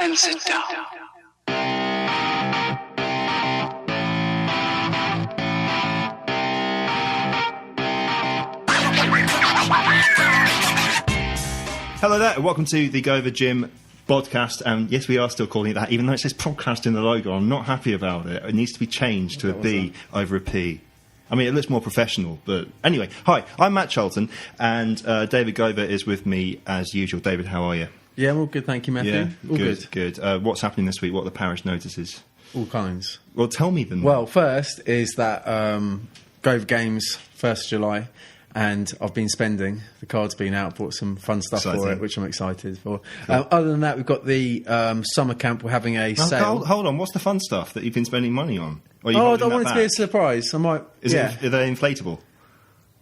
and sit down. Hello there, welcome to the Gover Gym podcast, and yes, we are still calling it that, even though it says podcast in the logo. I'm not happy about it. It needs to be changed to a B over a P. I mean, it looks more professional, but anyway. Hi, I'm Matt Charlton, and David Gover is with me as usual. David, how are you? Yeah, I'm all good, thank you, Matthew. Yeah, all good. What's happening this week? What are the parish notices? All kinds. Well, tell me them. Well, first is that Gover Games, 1st of July, and I've been spending. The card's been out, bought some fun stuff for it, which I'm excited for. Cool. Other than that, we've got the summer camp. We're having a sale. Hold on, what's the fun stuff that you've been spending money on? I want it to be a surprise. I might. Are they inflatable?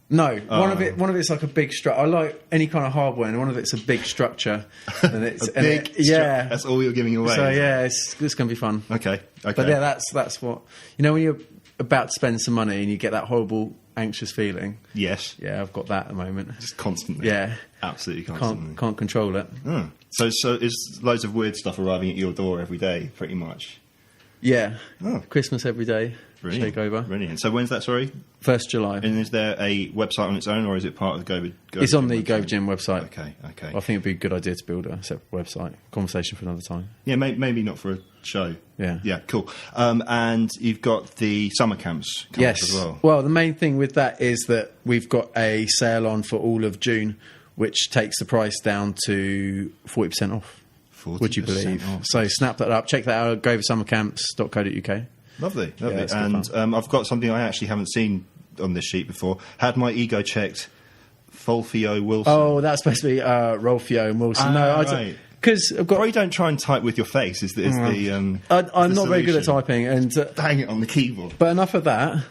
No, one of it's like a big structure. I like any kind of hardware, and one of it's a big structure. And it's yeah. That's all you're giving away. So yeah, it's going to be fun. Okay. But yeah, that's what when you're about to spend some money and you get that horrible, anxious feeling. Yes. Yeah, I've got that at the moment. Just constantly. Yeah. Absolutely constantly. Can't control it. So is loads of weird stuff arriving at your door every day, pretty much? Yeah. Christmas every day. Brilliant. Takeover. Brilliant. So when's that, sorry? 1st July. And is there a website on its own, or is it part of the Gover It's on the Gover Gym website. Okay. I think it'd be a good idea to build a separate website. Conversation for another time. Yeah, maybe not for a show. Yeah. Yeah, cool. And you've got the summer camps coming up as well. Well, the main thing with that is that we've got a sale on for all of June, which takes the price down to 40% off. 40% would you believe? Off. So snap that up. Check that out at goversummercamps.co.uk. Lovely. Yeah, and I've got something I actually haven't seen on this sheet before. Had my ego checked. Folfio Wilson. Oh, that's supposed to be Rolfio and Wilson. Right. Because I've got. Or you don't try and type with your face. I'm not very good at typing, and bang it on the keyboard. But enough of that.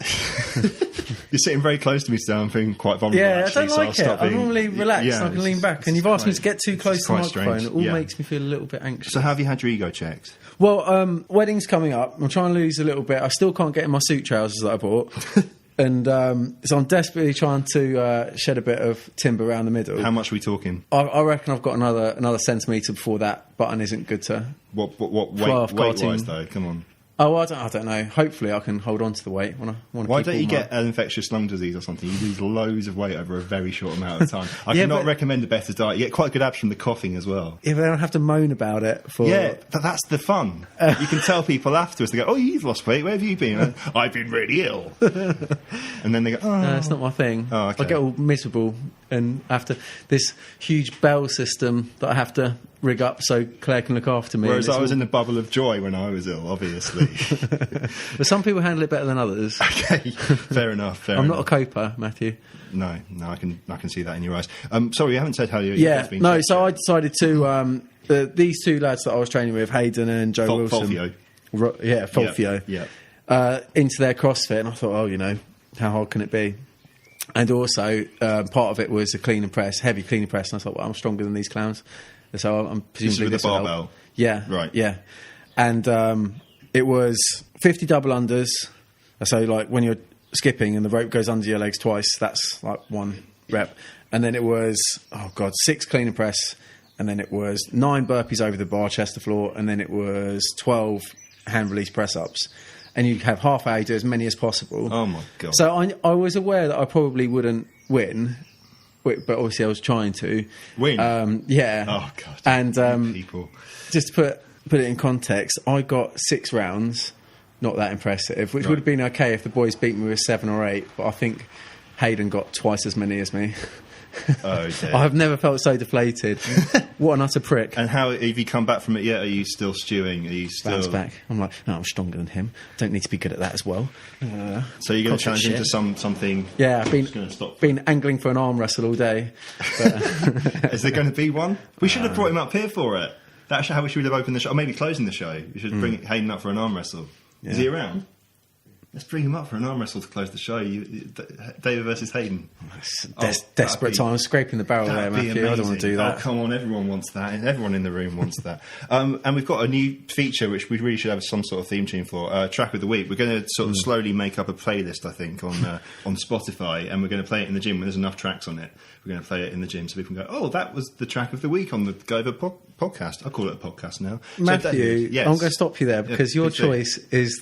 You're sitting very close to me still. I'm feeling quite vulnerable. Yeah, actually, I don't like it. I'm normally relaxed. I can lean back, and you've asked me to get too close to the microphone. Strange. It all makes me feel a little bit anxious. So, have you had your ego checked? Well, wedding's coming up. I'm trying to lose a little bit. I still can't get in my suit trousers that I bought. And so I'm desperately trying to shed a bit of timber around the middle. How much are we talking? I reckon I've got another centimetre before that button isn't good to. What weight-wise, though? Come on. Oh, I don't know. Hopefully I can hold on to the weight. Why don't you get an infectious lung disease or something? You lose loads of weight over a very short amount of time. I cannot recommend a better diet. You get quite good abs from the coughing as well. Yeah, but I don't have to moan about it. Yeah, but that's the fun. You can tell people afterwards. They go, oh, you've lost weight. Where have you been? I've been really ill. And then they go, oh. No, it's not my thing. Oh, okay. I get all miserable and after this huge bell system that I have to rig up so Claire can look after me. Whereas I was in the bubble of joy when I was ill, obviously. But some people handle it better than others. Okay, fair enough. I'm not a coper, Matthew. No, I can see that in your eyes. Sorry, you haven't said how you. So I decided to these two lads that I was training with, Hayden and Joe Wilson. Folfio. Yeah. Into their CrossFit, and I thought, how hard can it be? And also, part of it was a clean and press, heavy clean and press, and I thought, well, I'm stronger than these clowns. So I'm presumably this is with the barbell. Yeah. Right. Yeah. And it was 50 double unders. So like when you're skipping and the rope goes under your legs twice, that's like 1 rep. And then it was 6 clean and press, and then it was 9 burpees over the bar, chest to floor, and then it was 12 hand release press ups. And you have half hour, do as many as possible. Oh my god! So I was aware that I probably wouldn't win, but obviously I was trying to win. Yeah. Oh god! And people, just to put it in context, I got 6 rounds. Not that impressive, which would have been okay if the boys beat me with 7 or 8. But I think Hayden got twice as many as me. Oh dear. I have never felt so deflated. What an utter prick. And how have you come back from it yet? Are you still stewing? Are you still bounce back? I'm like, no, I'm stronger than him. Don't need to be good at that as well. So you're going to challenge him to something? Yeah, I've been angling for an arm wrestle all day. But is there going to be one? We should have brought him up here for it. That's how we should have opened the show, or maybe closing the show. We should bring Hayden up for an arm wrestle. Yeah. Is he around? Let's bring him up for an arm wrestle to close the show. David versus Hayden. Desperate time. I'm scraping the barrel there, Matthew. I don't want to do that. Oh, come on. Everyone wants that. And everyone in the room wants that. And we've got a new feature, which we really should have some sort of theme tune for. Track of the week. We're going to sort of slowly make up a playlist, I think, on Spotify. And we're going to play it in the gym when there's enough tracks on it. We're going to play it in the gym so people can go, oh, that was the track of the week on the Gover podcast. I call it a podcast now. Matthew, yes. I'm going to stop you there because your choice is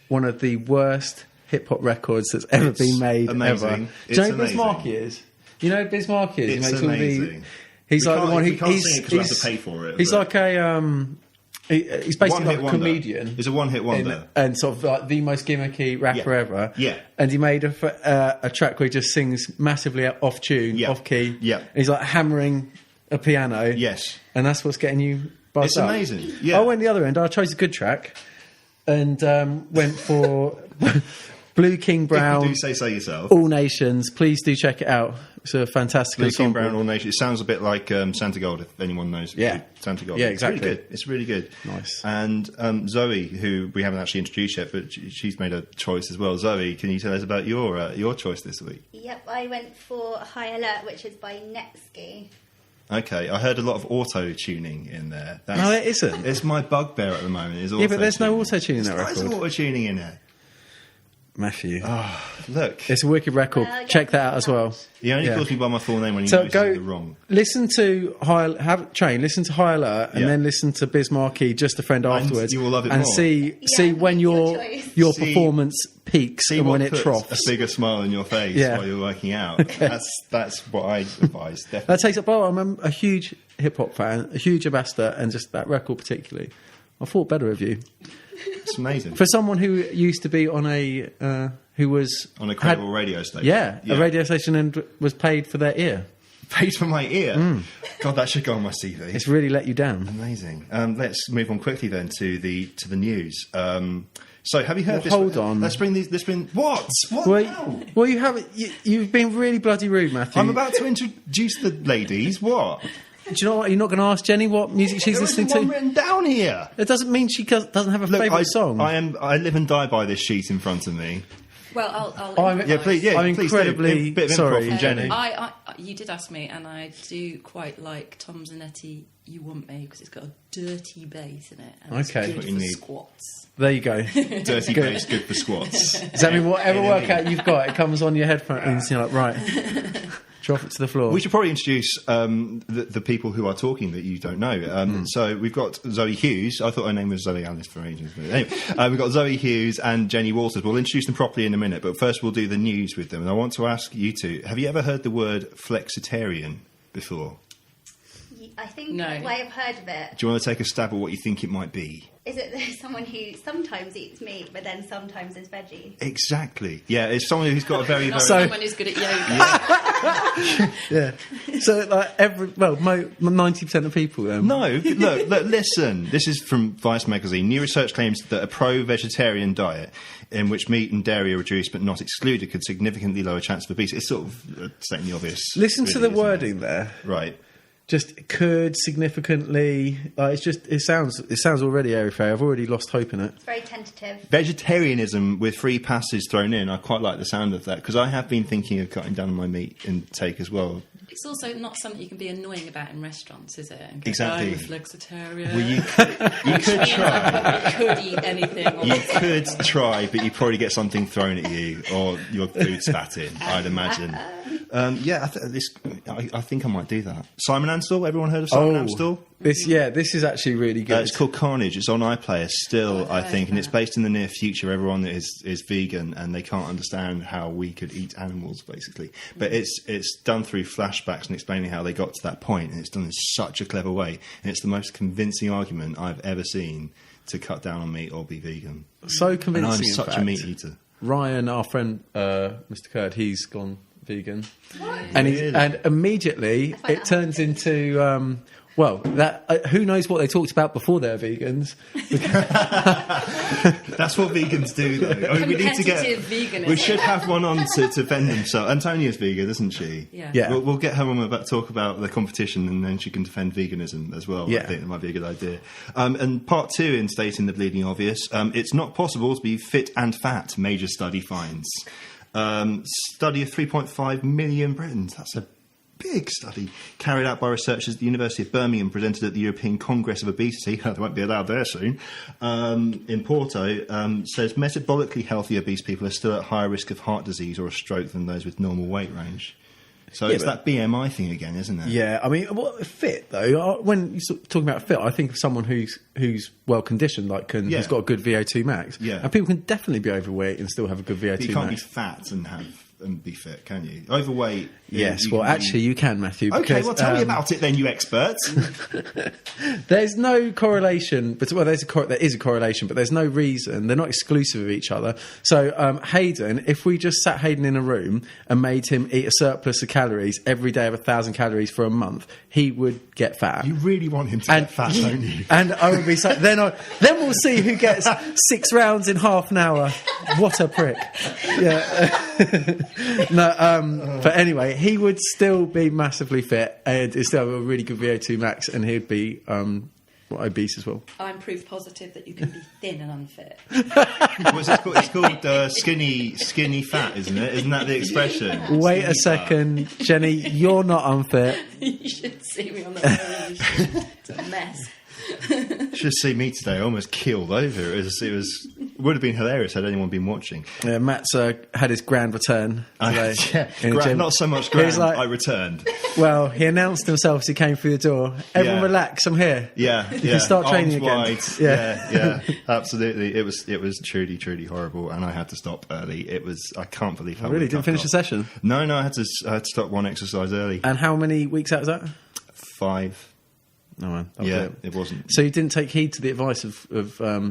one of the worst hip-hop records that's ever been made ever. Do you know who Bismarcky is? You know who Bismarcky is? It's he makes amazing. He's like the one who... We can't sing it because we have to pay for it. He's like a... he's basically like a comedian. He's a one-hit wonder. And sort of like the most gimmicky rapper ever. Yeah. And he made a track where he just sings massively off-tune, off-key. Yeah. And he's like hammering a piano. Yes. And that's what's getting you buzzed up. It's amazing. Yeah. I went the other end. I chose a good track. And went for Blue King Brown. If you do say so yourself. All Nations. Please do check it out. It's a fantastic Blue King song. Brown, All Nations. It sounds a bit like Santa Gold, if anyone knows. Yeah. Santa Gold. Yeah, exactly. It's really good. Nice. And Zoe, who we haven't actually introduced yet, but she's made a choice as well. Zoe, can you tell us about your choice this week? Yep, I went for High Alert, which is by Netsky. Okay, I heard a lot of auto-tuning in there. No, it isn't. It's my bugbear at the moment. Is Yeah, but there's no auto-tuning in that record. There's auto-tuning in there. Matthew. Oh, look. It's a wicked record. Check that out as well. He only calls me by my full name when he So knows go the wrong. listen to listen to High Alert and then listen to Bismarcky, Just a Friend afterwards. You will love it and more. see when your performance peaks and when it troughs. A bigger smile on your face while you're working out. That's what I advise. Definitely. That takes up. Well, I'm a huge hip hop fan, a huge ambassador, and just that record particularly. I thought better of you. It's amazing. For someone who used to be on who was on a credible radio station. Yeah, a radio station and was paid for their ear. Paid for my ear? God, that should go on my CV. It's really let you down. Amazing. Let's move on quickly then to the news. So, have you heard this? Hold on. Let's bring what? What now? Well, you haven't. You've been really bloody rude, Matthew. I'm about to introduce the ladies. What? Do you know what? You're not going to ask Jenny what music she's listening to? There isn't one written down here. It doesn't mean she doesn't have a favourite song. I live and die by this sheet in front of me. Well, I'm incredibly sorry, from Jenny. You did ask me, and I do quite like Tom Zanetti, You Want Me, because it's got a dirty bass in it. And it's good for squats. There you go. Dirty bass, good for squats. Does that mean whatever workout you've got, it comes on your headphones and you're like, right, drop it to the floor? We should probably introduce the people who are talking that you don't know. So we've got Zoe Hughes. I thought her name was Zoe Alice for ages. But anyway, we've got Zoe Hughes and Jenny Walters. We'll introduce them properly in a minute, but first we'll do the news with them. And I want to ask you two, have you ever heard the word flexitarian before? I think no. I have heard of it. Do you want to take a stab at what you think it might be? Is it someone who sometimes eats meat, but then sometimes is veggie? Exactly. Yeah, it's someone who's got a very... someone who's good at yoga. Yeah. So, like, 90% of people... No, look, listen. This is from Vice magazine. New research claims that a pro-vegetarian diet in which meat and dairy are reduced but not excluded could significantly lower chance of obesity. It's sort of stating the obvious. Listen to the isn't it? wording there. Right. Just could significantly... it sounds already airy-fairy. I've already lost hope in it. It's very tentative. Vegetarianism with free passes thrown in. I quite like the sound of that because I have been thinking of cutting down on my meat intake as well. It's also not something you can be annoying about in restaurants, is it? And go, Exactly. I'm a flexitarian. Well, you could try. You could eat anything. You could try, but you'd probably get something thrown at you or your food spat in, I'd imagine. I think I might do that. Simon Amstel, everyone heard of Simon Amstel? This is actually really good. It's called Carnage. It's on iPlayer still, I think, and it's based in the near future. Everyone is vegan and they can't understand how we could eat animals, basically. But it's done through flashbacks and explaining how they got to that point, and it's done in such a clever way. And it's the most convincing argument I've ever seen to cut down on meat or be vegan. So convincing. And I'm such a meat eater. Ryan, our friend, Mr. Kurd, he's gone vegan. What? And immediately it turns into Well, who knows what they talked about before they're vegans? That's what vegans do, though. I mean, we need to veganism. We should have one on to defend themselves. Antonia's vegan, isn't she? Yeah. We'll get her on about talk about the competition, and then she can defend veganism as well. Yeah. I think that might be a good idea. And part 2 in stating the bleeding obvious. It's not possible to be fit and fat. Major study finds. Study of 3.5 million Britons. That's a big study carried out by researchers at the University of Birmingham, presented at the European Congress of Obesity. They won't be allowed there soon. In Porto, says metabolically healthy obese people are still at higher risk of heart disease or a stroke than those with normal weight range. So it's that BMI thing again, isn't it? Yeah, I mean, fit though. When you're talking about fit, I think of someone who's well conditioned, who's got a good VO2 max. Yeah, and people can definitely be overweight and still have a good VO2 max. But you can't be fat and be fit, can you? Overweight. Yes, actually you can, Matthew. Okay, well tell me about it then, you experts. There's no correlation, there is a correlation, but there's no reason. They're not exclusive of each other. So Hayden, if we just sat Hayden in a room and made him eat a surplus of calories every day of 1,000 calories for a month, he would get fat. You really want him to get fat, don't you? And I would be then we'll see who gets 6 rounds in half an hour. What a prick. Yeah. But anyway, he would still be massively fit and he'd still have a really good VO2 max, and he'd be obese as well. I'm proof positive that you can be thin and unfit. What's it called? It's called skinny fat, isn't it? Isn't that the expression? Wait a second, Jenny, you're not unfit. You should see me on the road. It's a mess. Should see me today. I almost keeled over. It would have been hilarious had anyone been watching. Yeah, Matt's had his grand return today. Not so much grand. I returned. Well, he announced himself as he came through the door. Everyone relax, I'm here. Yeah, you can start training Arms again. Wide. Yeah, absolutely. It was truly horrible, and I had to stop early. I can't believe how really didn't finish the session. No, I had to stop one exercise early. And how many weeks out was that? 5. Oh, man. It wasn't. So you didn't take heed to the advice of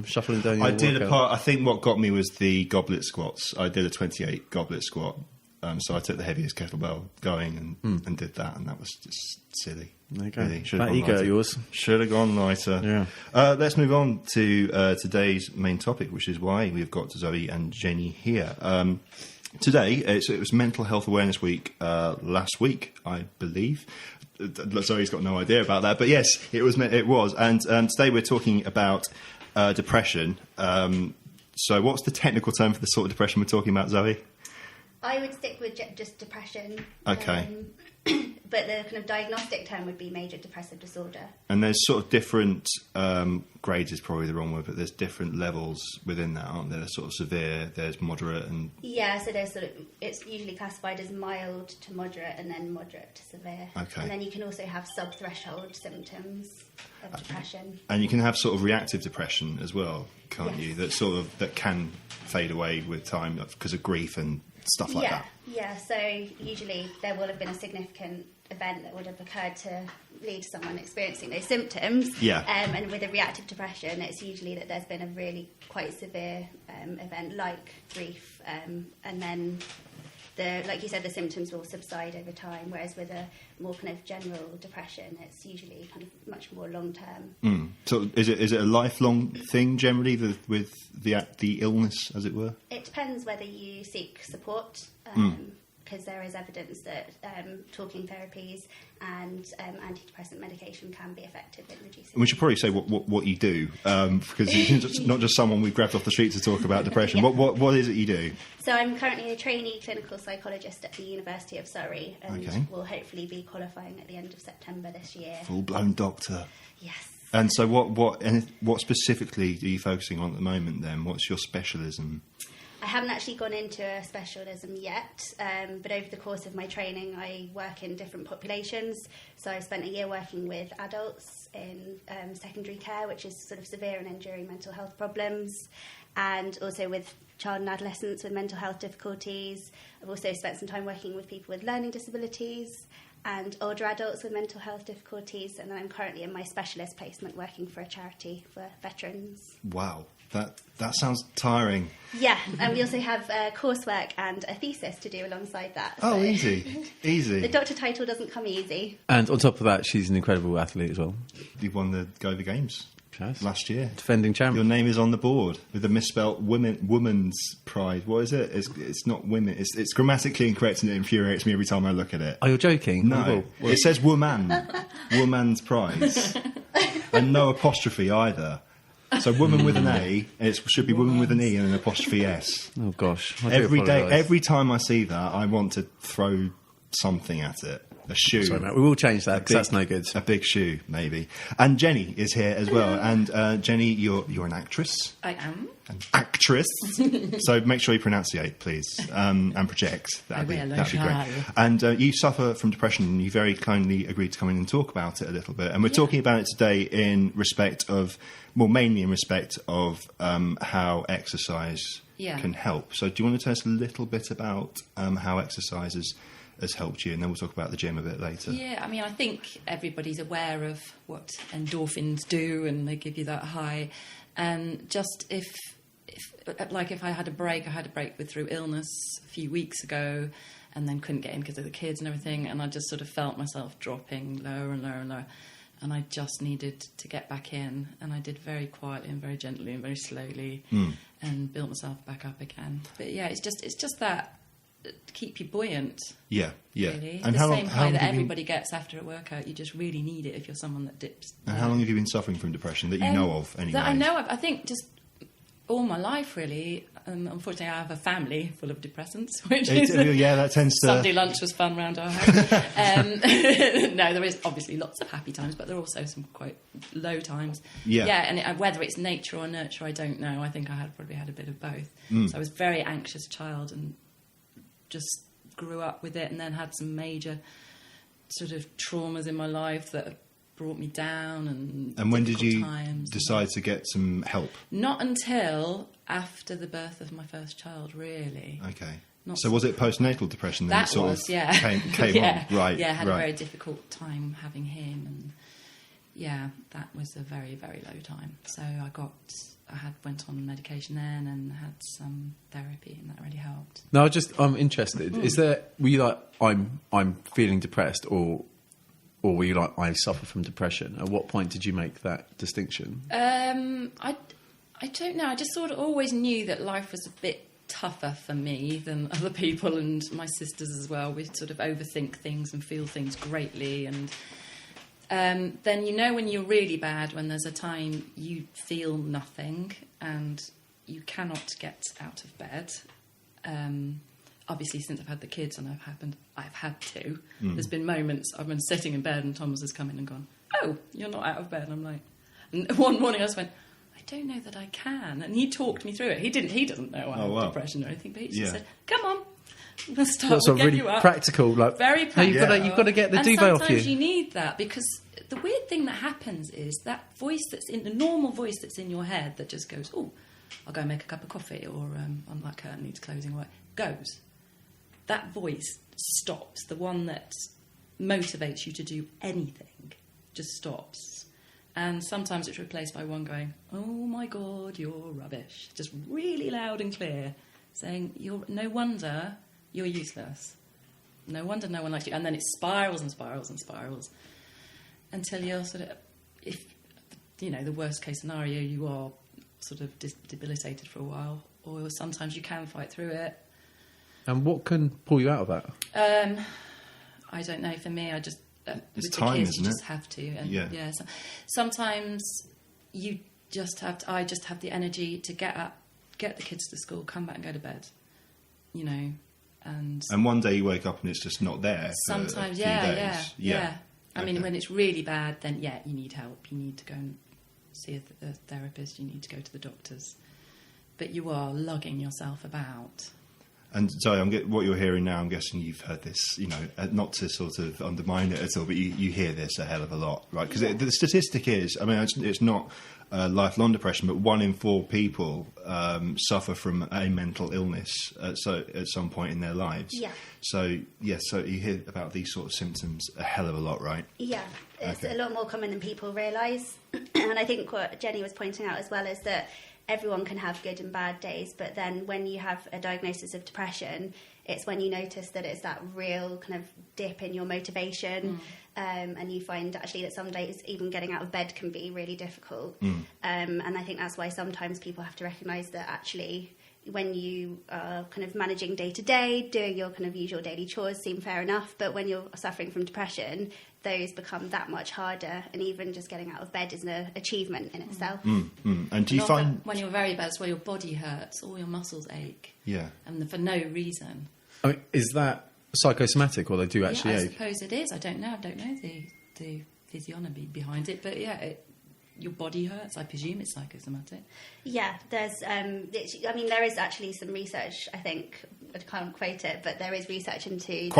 shuffling down your I did workout? a part. I think what got me was the goblet squats. I did a 28 goblet squat. So I took the heaviest kettlebell going and did that, and that was just silly. There you go. Really. That ego of yours. Should have gone lighter. Yeah. Let's move on to today's main topic, which is why we've got Zoe and Jenny here. Today, it was Mental Health Awareness Week last week, I believe. Zoe's got no idea about that, but yes, it was. And today we're talking about depression. So what's the technical term for the sort of depression we're talking about, Zoe? I would stick with just depression. Okay. But the kind of diagnostic term would be major depressive disorder. And there's sort of different grades is probably the wrong word, but there's different levels within that, aren't there? There's sort of severe, there's moderate, and so there's it's usually classified as mild to moderate, and then moderate to severe. Okay. And then you can also have sub-threshold symptoms of depression. And you can have sort of reactive depression as well, can't you? That can fade away with time because of grief and stuff like that. Yeah, so usually there will have been a significant event that would have occurred to lead to someone experiencing those symptoms. Yeah. And with a reactive depression, it's usually that there's been a really quite severe event like grief, and then like you said, the symptoms will subside over time, whereas with a more kind of general depression, it's usually kind of much more long-term. So is it a lifelong thing generally with the illness, as it were? It depends whether you seek support, because there is evidence that talking therapies and antidepressant medication can be effective in reducing. We should probably say what you do, because it's not just someone we grabbed off the street to talk about depression. Yeah. What is it you do? So I'm currently a trainee clinical psychologist at the University of Surrey, and will hopefully be qualifying at the end of September this year. Full-blown doctor. Yes. And so what specifically are you focusing on at the moment then? What's your specialism? I haven't actually gone into a specialism yet, but over the course of my training I work in different populations. So I spent a year working with adults in secondary care, which is sort of severe and enduring mental health problems, and also with child and adolescents with mental health difficulties. I've also spent some time working with people with learning disabilities, and older adults with mental health difficulties, and then I'm currently in my specialist placement working for a charity for veterans. Wow, that sounds tiring. Yeah, and we also have coursework and a thesis to do alongside that. Oh, so easy. The doctor title doesn't come easy. And on top of that, she's an incredible athlete as well. You won the Gover Games last year. Defending champ. Your name is on the board with the misspelt woman's pride. What is it? It's not women. It's grammatically incorrect and it infuriates me every time I look at it. Are you joking? No. It says woman. Woman's prize. And no apostrophe either. So woman with an A, and it should be woman with an E and an apostrophe S. Oh gosh. Every time I see that, I want to throw something at it. A shoe. Sorry, mate. We will change that because that's no good. A big shoe, maybe. And Jenny is here as well. And Jenny, you're an actress. I am. An actress. So make sure you pronunciate, please, and project. That'd be great. And you suffer from depression, and you very kindly agreed to come in and talk about it a little bit. And we're talking about it today in respect of, well, mainly in respect of how exercise can help. So do you want to tell us a little bit about how exercise has helped you, and then we'll talk about the gym a bit later. Yeah, I mean, I think everybody's aware of what endorphins do, and they give you that high. And just if I had a break, through illness a few weeks ago, and then couldn't get in because of the kids and everything, and I just sort of felt myself dropping lower and lower and lower, and I just needed to get back in, and I did very quietly and very gently and very slowly, and built myself back up again. But yeah, it's just that. To keep you buoyant. Yeah. Really. And the how same high long that everybody gets after a workout. You just really need it if you're someone that dips. And how long have you been suffering from depression that you know of, anyway? That I know of. I think just all my life, really. Unfortunately, I have a family full of depressants, which that tends to. Sunday lunch was fun round our house. No, there is obviously lots of happy times, but there are also some quite low times. Yeah, and whether it's nature or nurture, I don't know. I think I probably had a bit of both. So I was a very anxious child and just grew up with it, and then had some major sort of traumas in my life that brought me down. And when did you decide to get some help? Not until after the birth of my first child, really. Okay. So was it postnatal depression then? Came on? Right. Yeah, I had a very difficult time having him, and that was a very, very low time. So I went on medication then and had some therapy, and that really helped. No, I'm interested. Were you like, I'm feeling depressed, or were you like, I suffer from depression? At what point did you make that distinction? I don't know. I just sort of always knew that life was a bit tougher for me than other people, and my sisters as well. We sort of overthink things and feel things greatly, and then when you're really bad, when there's a time you feel nothing and you cannot get out of bed. Obviously, since I've had the kids and I've had to. There's been moments I've been sitting in bed and Thomas has come in and gone, "Oh, you're not out of bed." And I'm like, and one morning I just went, "I don't know that I can," and he talked me through it. He doesn't know I have depression or anything, but he just said, "Come on. Let's start. We'll get really you up." Practical, like very practical. You've got to get the duvet off you. Sometimes you need that, because the weird thing that happens is that voice the normal voice that's in your head that just goes, "Oh, I'll go and make a cup of coffee," or "on that curtain needs closing," or goes. That voice stops. The one that motivates you to do anything just stops. And sometimes it's replaced by one going, "Oh my God, you're rubbish," just really loud and clear, saying, "No wonder you're useless. No wonder no one likes you." And then it spirals and spirals and spirals until you're sort of, if the worst case scenario, you are sort of debilitated for a while, or sometimes you can fight through it. And what can pull you out of that? I don't know. For me, I just it's with time, the kids, isn't you it? just have to. And sometimes you just have to. I just have the energy to get up, get the kids to school, come back and go to bed. And one day you wake up and it's just not there. Sometimes, for a few days. I mean, when it's really bad, then you need help. You need to go and see a therapist. You need to go to the doctors. But you are lugging yourself about. And Zoe, what you're hearing now, I'm guessing you've heard this, not to sort of undermine it at all, but you hear this a hell of a lot, right? Because the statistic is, I mean, it's not lifelong depression, but 1 in 4 people suffer from a mental illness at some point in their lives. Yeah. So you hear about these sort of symptoms a hell of a lot, right? Yeah, it's a lot more common than people realise. And I think what Jenny was pointing out as well is that everyone can have good and bad days, but then when you have a diagnosis of depression, it's when you notice that it's that real kind of dip in your motivation, and you find actually that some days even getting out of bed can be really difficult. And I think that's why sometimes people have to recognise that actually when you are kind of managing day to day, doing your kind of usual daily chores seem fair enough, but when you're suffering from depression, those become that much harder, and even just getting out of bed is an achievement in itself. And do you find when you're very bad, it's where your body hurts, all your muscles ache, and for no reason. I mean, is that psychosomatic, or they do actually I ache? suppose it is. I don't know the physiology behind it, but your body hurts. I presume it's psychosomatic. Yeah, there is actually some research, I think, I can't quote it, but there is research into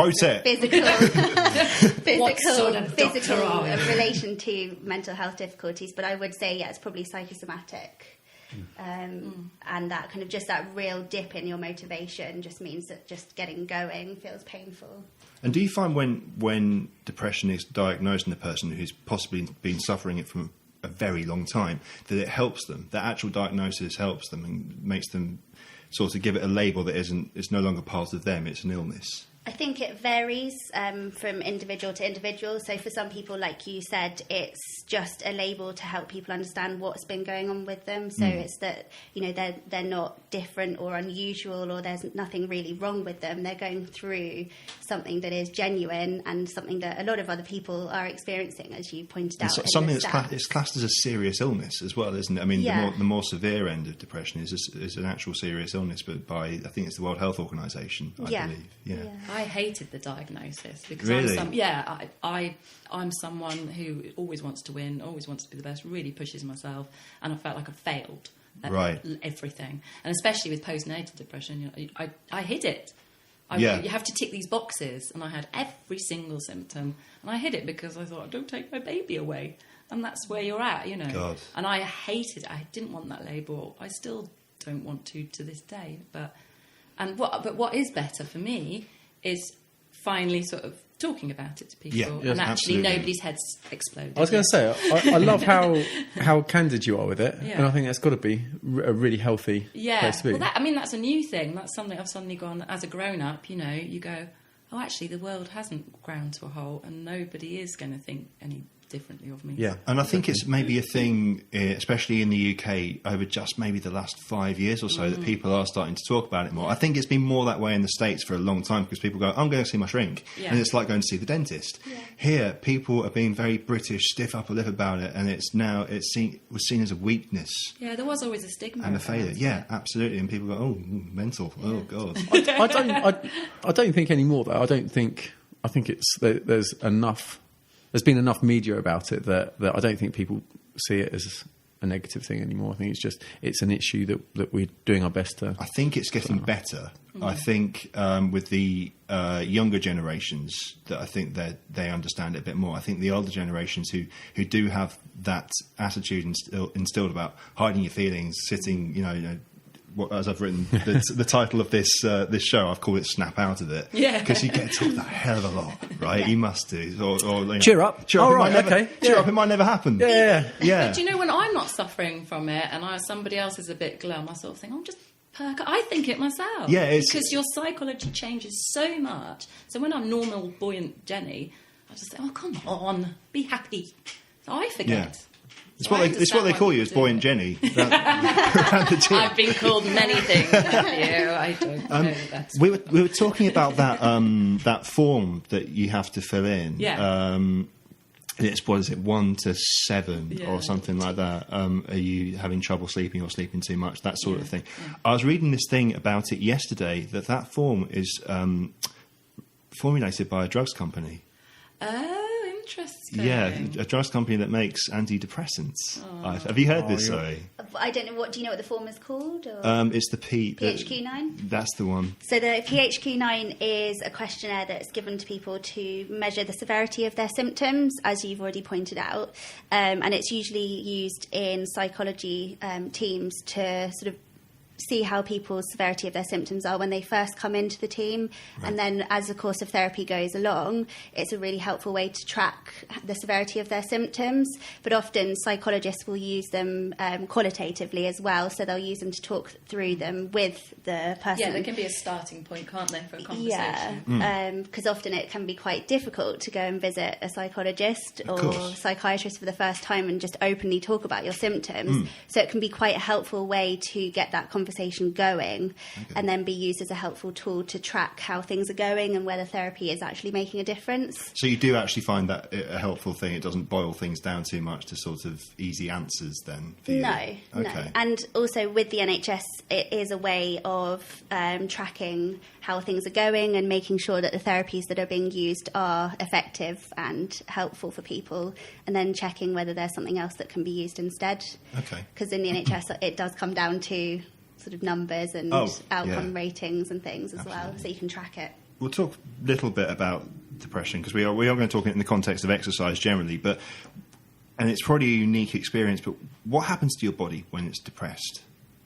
physical relation to mental health difficulties, but I would say, it's probably psychosomatic. And that kind of just that real dip in your motivation just means that just getting going feels painful. And do you find when depression is diagnosed in a person who's possibly been suffering it from a very long time, that it helps them, that actual diagnosis helps them and makes them sort of give it a label that it's no longer part of them, it's an illness? I think it varies from individual to individual. So for some people, like you said, it's just a label to help people understand what's been going on with them. So it's that, they're not different or unusual, or there's nothing really wrong with them. They're going through something that is genuine and something that a lot of other people are experiencing, as you pointed out. Something it's classed as a serious illness as well, isn't it? I mean, the more severe end of depression is an actual serious illness, but by, I think it's the World Health Organization, I believe. Yeah. I hated the diagnosis because really? I'm someone who always wants to win, always wants to be the best, really pushes myself, and I felt like I failed at everything. And especially with postnatal depression, I hid it. You have to tick these boxes, and I had every single symptom, and I hid it because I thought, don't take my baby away, and that's where you're at, God. And I hated it. I didn't want that label. I still don't want to this day. But what is better for me is finally sort of talking about it to people, and actually nobody's head's exploded. I was going to say, I love how candid you are with it, and I think that's got to be a really healthy place to be. Well, that's a new thing. That's something I've suddenly gone, as a grown-up, you go, oh, actually, the world hasn't ground to a halt, and nobody is going to think any differently of me. Yeah, and I think it's maybe a thing, especially in the UK, over just maybe the last 5 years or so, that people are starting to talk about it more. I think it's been more that way in the States for a long time, because people go, I'm going to see my shrink, and it's like going to see the dentist. Yeah. Here, people are being very British, stiff upper lip about it, and was seen as a weakness. Yeah, there was always a stigma and a failure. Yeah, absolutely, and people go, oh, mental. Yeah. Oh God. I don't think anymore though. I think there's enough. There's been enough media about it that I don't think people see it as a negative thing anymore. I think it's an issue that we're doing our best to... I think it's getting better. I think with the younger generations, that I think that they understand it a bit more. I think the older generations who do have that attitude instilled about hiding your feelings, sitting, as I've written the title of this show, I've called it "Snap Out of It." Yeah, because you get told that a hell of a lot, right? You must do. Or cheer up. Cheer up. It might never happen. Yeah. But do you know, when I'm not suffering from it, and somebody else is a bit glum, I sort of think, I'm just perk. I think it myself. Yeah, because your psychology changes so much. So when I'm normal, buoyant Jenny, I just say, oh, come on, be happy. So I forget. Yeah. It's what they call you, as buoyant Jenny. I've been called many things. I don't know. We were talking about that form that you have to fill in. Yeah. It's 1 to 7 or something like that. Are you having trouble sleeping or sleeping too much? That sort of thing. Yeah. I was reading this thing about it yesterday, that form is formulated by a drugs company. Oh, interesting. Yeah, a drugs company that makes antidepressants. Have you heard this, Zoe? I don't know. Do you know what the form is called? Or? It's the PHQ-9? That's the one. So the PHQ-9 is a questionnaire that's given to people to measure the severity of their symptoms, as you've already pointed out. And it's usually used in psychology teams to sort of see how people's severity of their symptoms are when they first come into the team. Right. And then as the course of therapy goes along, it's a really helpful way to track the severity of their symptoms. But often psychologists will use them qualitatively as well. So they'll use them to talk through them with the person. Yeah, there can be a starting point, can't there, for a conversation? Yeah, because often it can be quite difficult to go and visit a psychologist or psychiatrist for the first time and just openly talk about your symptoms. So it can be quite a helpful way to get that conversation going, and then be used as a helpful tool to track how things are going and whether therapy is actually making a difference. So you do actually find that a helpful thing? It doesn't boil things down too much to sort of easy answers then for you? No. And also with the NHS, it is a way of tracking how things are going and making sure that the therapies that are being used are effective and helpful for people, and then checking whether there's something else that can be used instead. Okay. Because in the NHS, it does come down to sort of numbers and outcome ratings and things as well, so you can track it. We'll talk a little bit about depression, because we are going to talk it in the context of exercise generally, and it's probably a unique experience, but what happens to your body when it's depressed?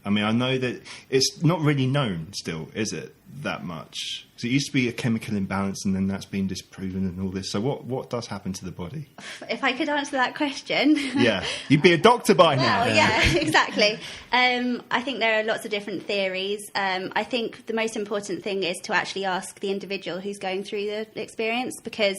I mean, I know that it's not really known still, is it, that much? Because it used to be a chemical imbalance, and then that's been disproven and all this. So what does happen to the body? If I could answer that question... Yeah, you'd be a doctor by now. Well, yeah, exactly. I think there are lots of different theories. I think the most important thing is to actually ask the individual who's going through the experience, because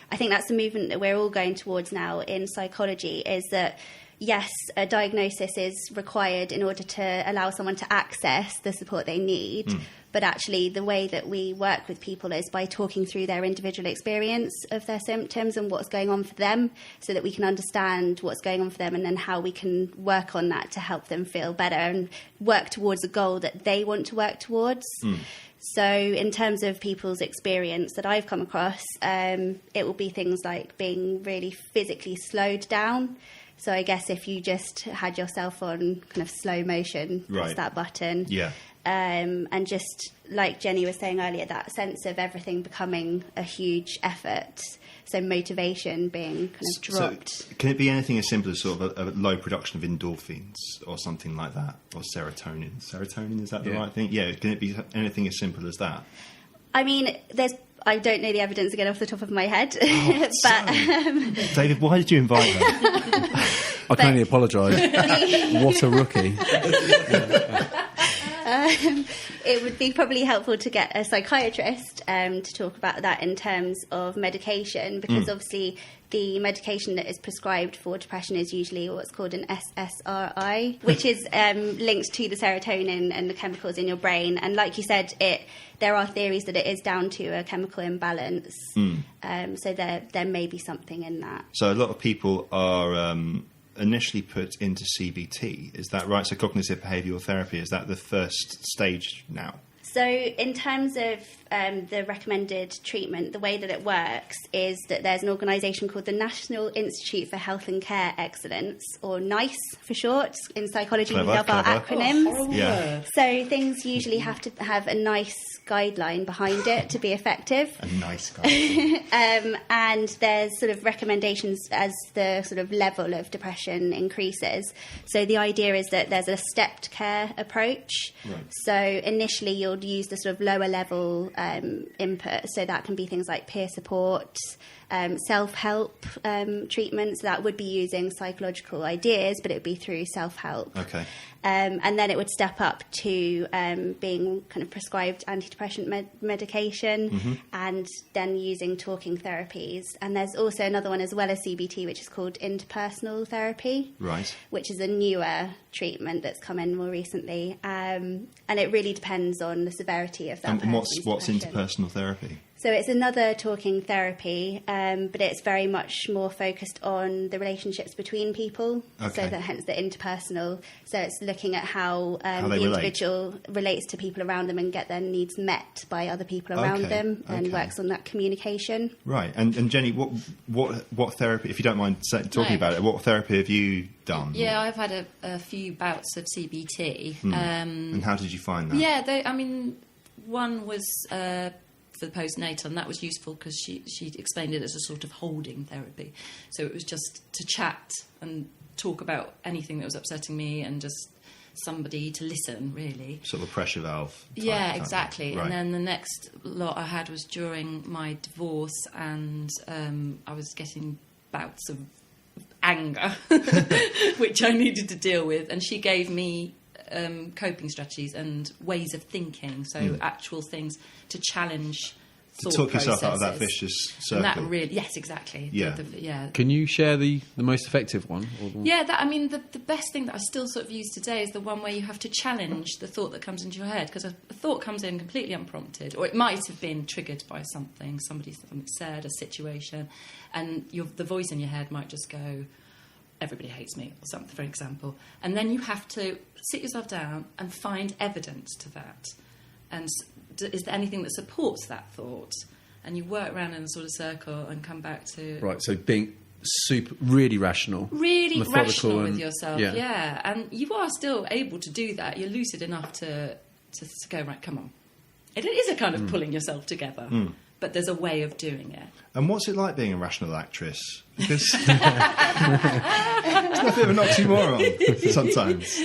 I think that's the movement that we're all going towards now in psychology, is that yes, a diagnosis is required in order to allow someone to access the support they need. But actually, the way that we work with people is by talking through their individual experience of their symptoms and what's going on for them, so that we can understand what's going on for them, and then how we can work on that to help them feel better and work towards a goal that they want to work towards. So in terms of people's experience that I've come across, it will be things like being really physically slowed down. So I guess if you just had yourself on kind of slow motion, press that button. Yeah. And just like Jenny was saying earlier, that sense of everything becoming a huge effort. So motivation being kind of dropped. So can it be anything as simple as sort of a low production of endorphins or something like that? Or serotonin? Serotonin, is that the right thing? Yeah, can it be anything as simple as that? I mean, I don't know the evidence again off the top of my head. But David, why did you invite her? I can only apologise. What a rookie. It would be probably helpful to get a psychiatrist to talk about that in terms of medication, because obviously the medication that is prescribed for depression is usually what's called an SSRI, which is linked to the serotonin and the chemicals in your brain. And like you said, there are theories that it is down to a chemical imbalance. So there may be something in that. So a lot of people are initially put into CBT. Is that right? So cognitive behavioural therapy, is that the first stage now? So in terms of the recommended treatment, the way that it works is that there's an organisation called the National Institute for Health and Care Excellence, or NICE for short. In psychology, we love our acronyms. So things usually have to have a NICE guideline behind it to be effective. A NICE guideline. And there's sort of recommendations as the sort of level of depression increases. So the idea is that there's a stepped care approach. Right. So initially you'll use the sort of lower level input. So that can be things like peer support, self-help treatments. That would be using psychological ideas, but it would be through self-help. Okay. And then it would step up to being kind of prescribed antidepressant medication, and then using talking therapies. And there's also another one as well as CBT, which is called interpersonal therapy, right? Which is a newer treatment that's come in more recently. And it really depends on the severity of that person's what's depression. interpersonal therapy? So it's another talking therapy, but it's very much more focused on the relationships between people, Okay. so that hence the interpersonal. So it's looking at how they the relate. individual relates to people around them and get their needs met by other people around Okay, them, and okay. works on that communication. Right. And Jenny, what therapy, if you don't mind talking No. about it, what therapy have you done? Yeah, I've had a few bouts of CBT. And how did you find that? Yeah, one was for the postnatal, and that was useful because she explained it as a sort of holding therapy. So it was just to chat and talk about anything that was upsetting me, and just somebody to listen, really. Sort of a pressure valve. Yeah, exactly. Right. And then the next lot I had was during my divorce, and I was getting bouts of anger, which I needed to deal with. And she gave me coping strategies and ways of thinking, so actual things to challenge to thought talk yourself out of that processes. vicious circle. And that really, yes, exactly. Yeah. Yeah. Can you share the most effective one? Or the one? Yeah, the best thing that I still sort of use today is the one where you have to challenge the thought that comes into your head, because a thought comes in completely unprompted, or it might have been triggered by something said, a situation, and the voice in your head might just go, everybody hates me, or something, for example. And then you have to sit yourself down and find evidence to that. And is there anything that supports that thought? And you work around in a sort of circle and come back to... Right, so being really rational. Really methodical rational with and- yourself, yeah. And you are still able to do that. You're lucid enough to go, right, come on. It is a kind of pulling yourself together. But there's a way of doing it. And what's it like being a rational actress? Because it's a bit of an oxymoron sometimes.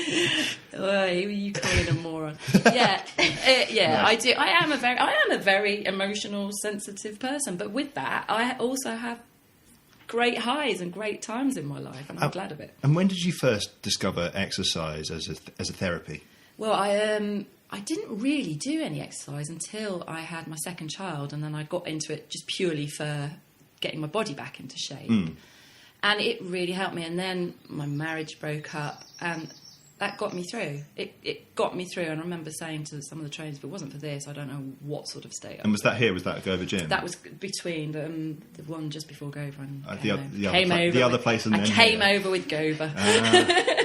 Oh, you call it a moron. Yeah, yeah, I do. I am a very emotional, sensitive person. But with that, I also have great highs and great times in my life, and I'm glad of it. And when did you first discover exercise as a therapy? Well, I didn't really do any exercise until I had my second child, and then I got into it just purely for getting my body back into shape. And it really helped me. And then my marriage broke up, and that got me through. It got me through, and I remember saying to some of the trainers, if it wasn't for this, I don't know what sort of state. And was that here? Was that at Gover Gym? That was between the one just before Gover and the other place, and I then came here. over with Gover.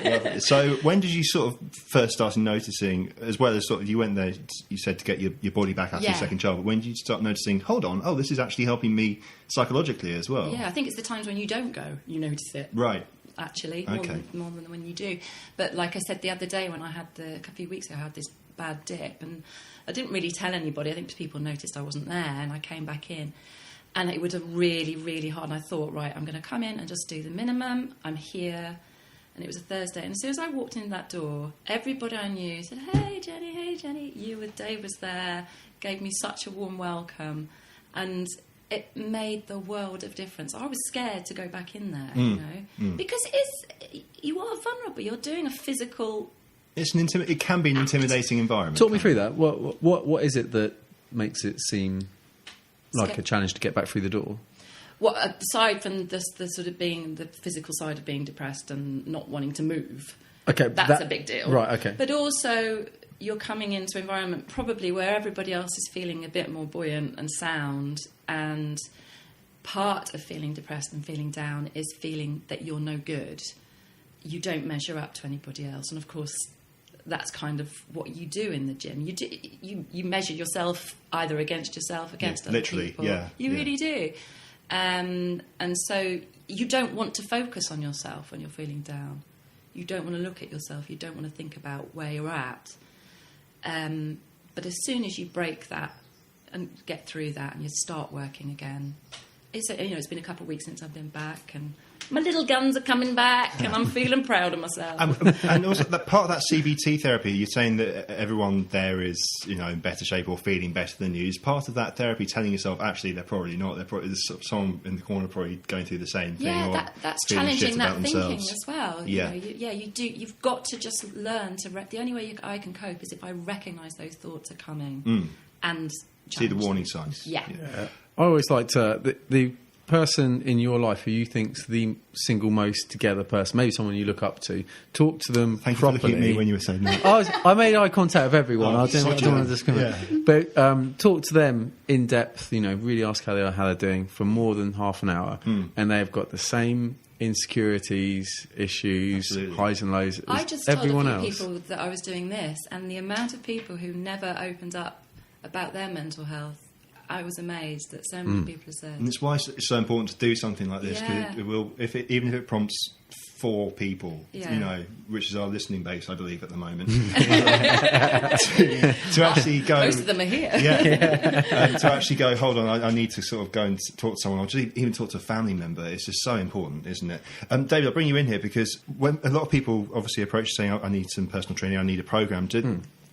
Lovely. So when did you sort of first start noticing, as well as sort of you went there, you said to get your body back after your Yeah. second child, but when did you start noticing, hold on, this is actually helping me psychologically as well? Yeah, I think it's the times when you don't go, you notice it. Right. Actually, Okay. more than when you do. But like I said the other day, when I had a few weeks ago, I had this bad dip, and I didn't really tell anybody. I think people noticed I wasn't there, and I came back in, and it was a really, really hard. And I thought, right, I'm going to come in and just do the minimum. I'm here, and it was a Thursday. And as soon as I walked in that door, everybody I knew said, "Hey, Jenny, hey, Jenny." You with Dave was there, gave me such a warm welcome, and it made the world of difference. I was scared to go back in there, you know, because you are vulnerable. You're doing a physical. It can be an intimidating environment. Talk me through that. What is it that makes it seem like a challenge to get back through the door? Well, aside from the sort of being the physical side of being depressed and not wanting to move, Okay, that's a big deal, right? Okay, but also you're coming into an environment probably where everybody else is feeling a bit more buoyant and sound, and part of feeling depressed and feeling down is feeling that you're no good. You don't measure up to anybody else, and of course that's kind of what you do in the gym. You measure yourself either against yourself, against other literally, people. yeah, You yeah. really do. And so you don't want to focus on yourself when you're feeling down. You don't want to look at yourself. You don't want to think about where you're at. But as soon as you break that and get through that and you start working again, it's been a couple of weeks since I've been back, and my little guns are coming back, and I'm feeling proud of myself. And also, that part of that CBT therapy, you're saying that everyone there is, in better shape or feeling better than you. Is part of that therapy telling yourself, actually, they're probably not. There's someone in the corner probably going through the same thing. Yeah, or that's feeling shit challenging that about thinking themselves. as well. Yeah. You do. You've got to just learn to. The only way I can cope is if I recognise those thoughts are coming and See the challenge warning them. signs. Yeah. I always liked the person in your life who you think's the single most together person, maybe someone you look up to, talk to them Thank properly. you for looking at me when you were saying that. I made eye contact with everyone. I don't want to discriminate. Yeah. But talk to them in depth, really ask how they're doing for more than half an hour. And they've got the same insecurities, issues, Absolutely. highs and lows I as just told everyone a few else. people that I was doing this, and the amount of people who never opened up about their mental health, I was amazed that so many people have said. And it's why it's so important to do something like this, because Yeah. it will, even if it prompts 4 people, Yeah. which is our listening base, I believe, at the moment, to actually go. Most of them are here. To actually go, hold on, I need to sort of go and talk to someone, or just even talk to a family member. It's just so important, isn't it? David, I'll bring you in here because when a lot of people obviously approach saying, I need some personal training, I need a program.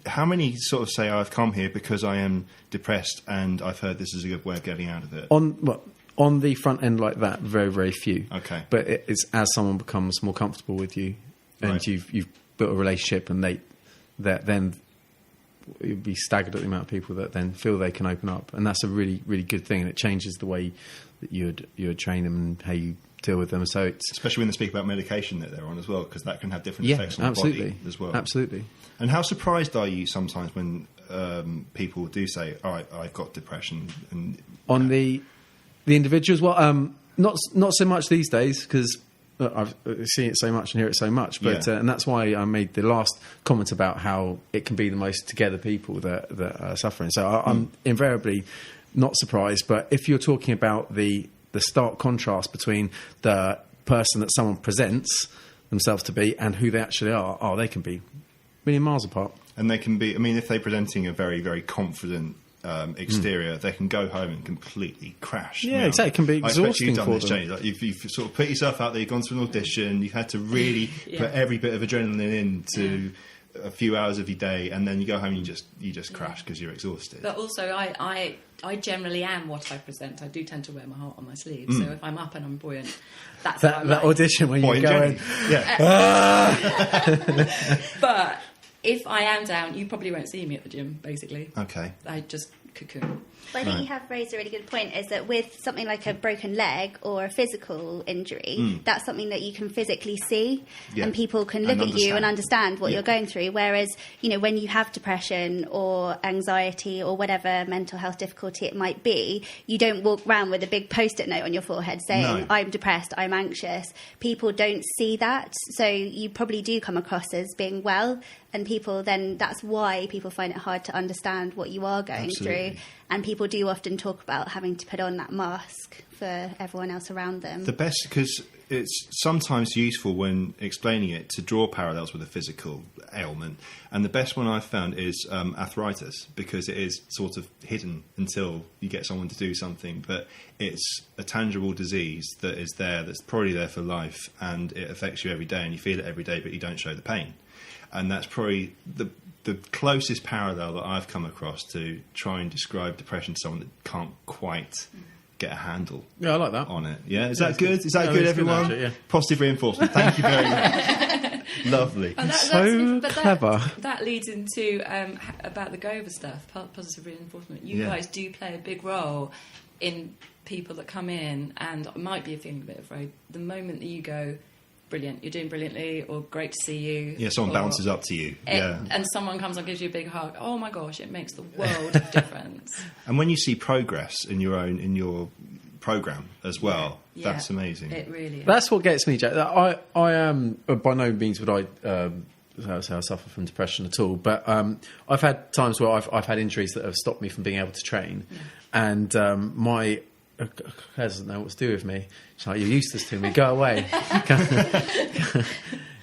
How many sort of say, I've come here because I am depressed and I've heard this is a good way of getting out of it? On the front end like that, very, very few. Okay. But it's as someone becomes more comfortable with you and Right. you've built a relationship, and then you'd be staggered at the amount of people that then feel they can open up. And that's a really, really good thing. And it changes the way that you'd train them and how you deal with them. So it's... Especially when they speak about medication that they're on as well, because that can have different effects on absolutely. the body as well. Absolutely. And how surprised are you sometimes when people do say, all right, I've got depression? And On the individuals, well, not so much these days, because I've seen it so much and hear it so much. But Yeah. and that's why I made the last comment about how it can be the most together people that are suffering. So I'm invariably not surprised. But if you're talking about the stark contrast between the person that someone presents themselves to be and who they actually are, they can be a million miles apart. And they can be, I mean, if they're presenting a very, very confident exterior, they can go home and completely crash. Yeah, exactly. It can be I expect exhausting you've done for this, them. Jamie. Like you've sort of put yourself out there, you've gone to an audition, you've had to really put every bit of adrenaline into a few hours of your day, and then you go home and you just crash because you're exhausted. But also, I generally am what I present. I do tend to wear my heart on my sleeve. So if I'm up and I'm buoyant, that's how I'm That like. audition when Boy, you go in. yeah. But if I am down, you probably won't see me at the gym, basically. Okay. I just cocoon. But I think you have raised a really good point, is that with something like a broken leg or a physical injury, that's something that you can physically see, Yeah. and people can And look at you and understand. understand what you're going through. Whereas, when you have depression or anxiety or whatever mental health difficulty it might be, you don't walk around with a big post-it note on your forehead saying, No. I'm depressed, I'm anxious. People don't see that, so you probably do come across as being well, and people then, that's why people find it hard to understand what you are going Absolutely. through. And people do often talk about having to put on that mask for everyone else around them. The best, because it's sometimes useful when explaining it to draw parallels with a physical ailment. And the best one I've found is arthritis, because it is sort of hidden until you get someone to do something. But it's a tangible disease that is there, that's probably there for life, and it affects you every day, and you feel it every day, but you don't show the pain. And that's probably the closest parallel that I've come across to try and describe depression to someone that can't quite get a handle Yeah, I like that. on it. Yeah, is Yeah, that it's good? good. Is that No, good, it's good, everyone? actually, yeah. Positive reinforcement. Thank you very much. Lovely. And So but clever. That leads into about the Gover stuff, positive reinforcement. You Yeah. guys do play a big role in people that come in and might be feeling a bit afraid. The moment that you go, brilliant, you're doing brilliantly, or great to see you. Yeah, someone or- bounces up to you. and someone comes and gives you a big hug. Oh my gosh, it makes the world of difference. And when you see progress in your program as well, Yeah, that's amazing. It really is. That's what gets me, Jack. I am by no means would I say I suffer from depression at all, but I've had times where I've had injuries that have stopped me from being able to train, and my Claire doesn't know what to do with me. She's like, "You're useless to me. Go away."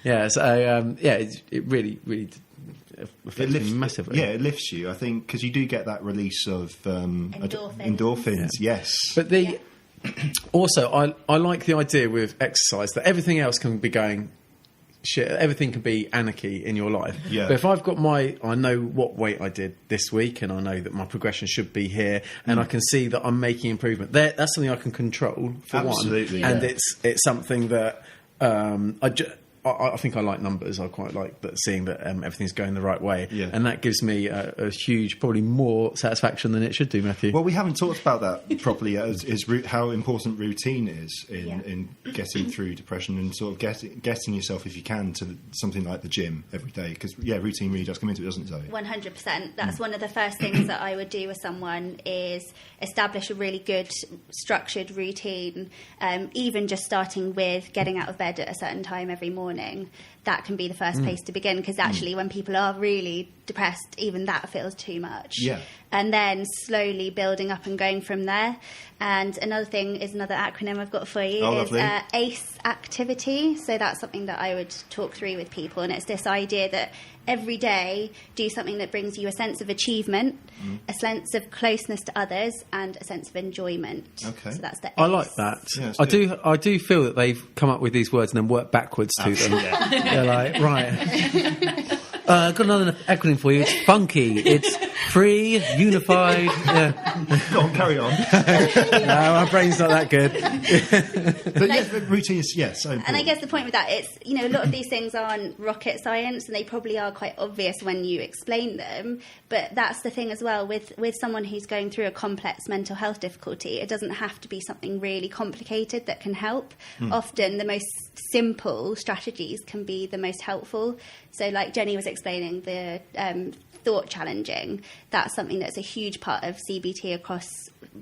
Yeah, so it really affects me massively. Yeah, it lifts you. I think because you do get that release of Endorphins. endorphins. Yes. But also, I like the idea with exercise that everything else can be going shit. Everything can be anarchy in your life. Yeah. But if I've got I know what weight I did this week, and I know that my progression should be here, and I can see that I'm making improvement. That's something I can control for Absolutely, one, and yeah. it's something that I think I like numbers. I quite like that, seeing that everything's going the right way, Yeah. and that gives me a huge, probably more satisfaction than it should do, Matthew. Well, we haven't talked about that properly, how important routine is in getting through depression and sort of getting yourself, if you can, to something like the gym every day. Because, routine really does come into it, doesn't it, Zoe? 100%. That's one of the first things that I would do with someone is establish a really good structured routine, even just starting with getting out of bed at a certain time every morning. That can be the first place to begin, because actually when people are really depressed, even that feels too much. Yeah. And then slowly building up and going from there. And another thing is another acronym I've got for you is ACE activity. So that's something that I would talk through with people, and it's this idea that every day do something that brings you a sense of achievement, a sense of closeness to others, and a sense of enjoyment. Okay. So that's the ACE. I like that. Yeah, I do feel that they've come up with these words and then worked backwards to them. They're like, right. I've got another acronym for you. It's funky. It's free, unified. Yeah. Go on, carry on. No, my brain's not that good. But routine is, so important. And I guess the point with that, it's, a lot of these things aren't rocket science, and they probably are quite obvious when you explain them. But that's the thing as well with someone who's going through a complex mental health difficulty. It doesn't have to be something really complicated that can help. Often the most simple strategies can be the most helpful. So like Jenny was explaining, the thought challenging, that's something that's a huge part of CBT across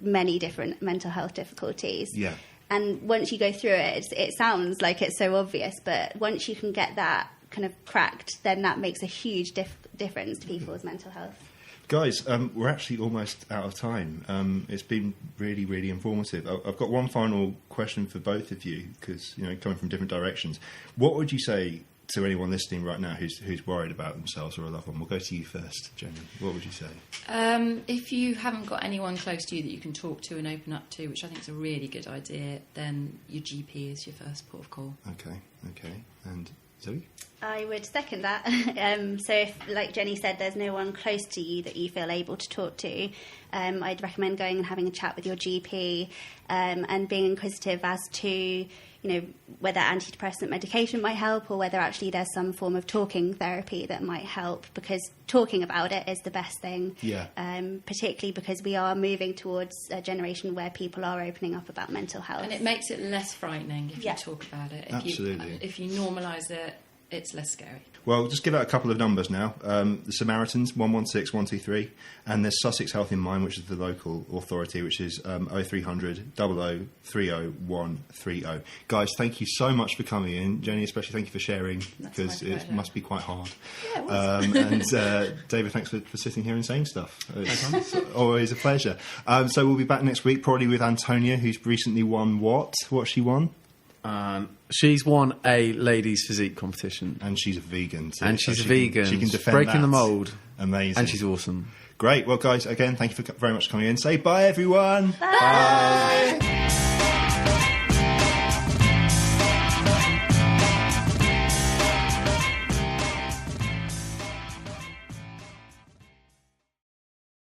many different mental health difficulties. Yeah. And once you go through it, it sounds like it's so obvious, but once you can get that kind of cracked, then that makes a huge difference to people's mental health. Guys, we're actually almost out of time. It's been really, really informative. I've got one final question for both of you, because, coming from different directions. What would you say to anyone listening right now who's worried about themselves or a loved one? We'll go to you first, Jenny. What would you say? If you haven't got anyone close to you that you can talk to and open up to, which I think is a really good idea, then your GP is your first port of call. Okay. And Zoe? I would second that. So if, like Jenny said, there's no one close to you that you feel able to talk to, I'd recommend going and having a chat with your GP, and being inquisitive as to whether antidepressant medication might help, or whether actually there's some form of talking therapy that might help, because talking about it is the best thing. Yeah. Particularly because we are moving towards a generation where people are opening up about mental health. And it makes it less frightening if you talk about it. Absolutely. If you normalise it, it's less scary. Well, just give out a couple of numbers now. The Samaritans, 116 123, and there's Sussex Health in Mind, which is the local authority, which is 0300 00 30130. Guys, thank you so much for coming in. Jenny, especially thank you for sharing, because it must be quite hard. Yeah, it was. And David, thanks for sitting here and saying stuff. It's always a pleasure. So we'll be back next week, probably with Antonia, who's recently won what? What's she won? She's won a ladies' physique competition. And she's a vegan. Too, and she's a vegan. She can defend breaking that. the mould. Amazing. And she's awesome. Great. Well, guys, again, thank you very much for coming in. Say bye, everyone. Bye.